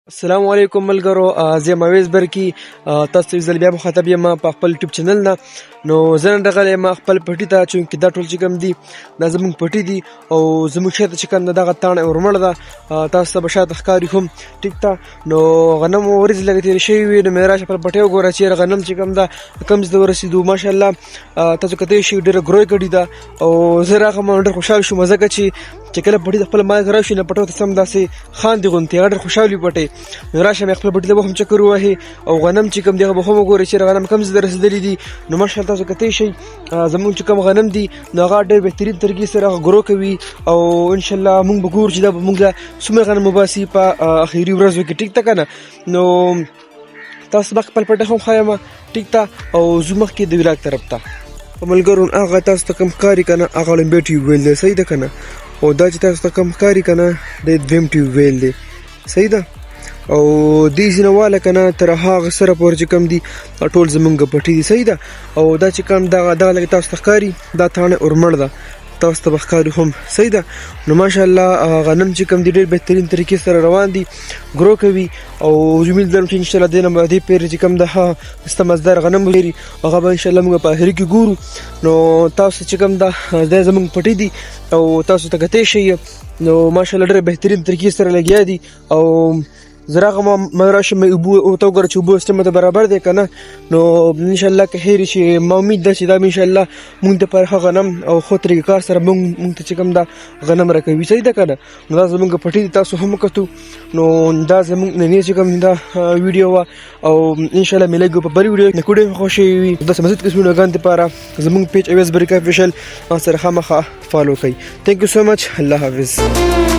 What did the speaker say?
السلام علیکم ملګرو، زه مویز برکی تاسو ځل بیا مخاطب یم په خپل یوټیوب چینل نه. نو زه نن راغلی یم خپل پټي ته، چونکې دا ټول چې کوم دي دا زموږ پټي دي او زموږ شاته چې کوم دغه تاڼه ورمړ ده، تاسو ته به شاته ښکاري هم. ټیک ده، نو غنم ورځې لږ تېرې شوي وي، نو مې راشه خپل پټی وګوره چېرې غنم چې کوم ده کوم ځای ته ورسېدو. ماشاءالله تاسو کتلی شئ ډېره ګروی کړې ده او زه راغلم ډېر خوشحال شوم، ځکه چې کله پټي ته خپل مالک راشي نو پټو ته سم داسې خاندي غوندې هغه ډېر خوشحال وي پټی. نو راشه مې خپل پټي ته به هم چکر ووهي او غنم چې کوم دی هغه به هم وګورئ چېرې غنم کوم ځای ته رسېدلي دي. نو ماشاءالله تاسو کتلی شئ زموږ چې کوم غنم دي نو هغه ډېر بهترین طریقې سره هغه ګرو کوي او انشاءالله موږ به ګورو چې دا به موږ له څومره غنم وباسي په اخري ورځو کې. ټیک ده که نه؟ نو تاسو به خپل پټی هم ښایم، ټیک ده، او ځو مخکې د ولاګ طرف ته. ملګرو هغه تاسو ته کوم ښکاري که نه هغه لومبی ټیوب ویل دی، صحیح ده که نه؟ او دا چې تاسو ته کوم ښکاري که نه د دویم ټیوب ویل دی، صحیح ده. او دې ځینه واله که نه تر هغه سره پورې چې کوم دي ټول زمونږ پټي دي، صحیح ده. او دا چې کوم دغه لږ تاسو ته ښکاري دا تاڼه ورمړ ده، تاسو ته به ښکاري هم، صحیح ده. نو ماشاءالله غنم چې کوم دي ډېر بهترین طریقې سره روان دي، ګرو کوي او امید لرم چې انشاءالله دې نه به دې پیرې چې کوم ده ښه مزدار غنم لري هغه به انشاءالله موږ په اخري کې ګورو. نو تاسو چې کوم ده دا زموږ پټي دي او تاسو ته کتی شئ، نو ماشاءالله ډېر بهترین طریقې سره لګیا دي. او زه راغلم ما راشم اوبه ورته وګوره چې اوبه سیسټم ته برابر دی که نه. نو انشاءالله که هېرې شي ما امید ده چې دا به انشاءالله مونږ دپاره ښه غنم او ښه طریقه کار سره مونږ ته چې کوم دا غنم راکوي، صحیح ده که نه؟ نو دا زموږ پټي دي، تاسو هم وکتو. نو دا زموږ نننۍ چې کوم دا ویډیو وه او انشاءالله مې لږ په بلې ویډیو کې ویډیو مې خوښ شوي وي داسې مزید قسم ویډیوګانو دپاره زموږ پیج اویس برکه افیشل ما سره خامخا فالو کړئ. تھینک یو سو مچ، الله حافظ.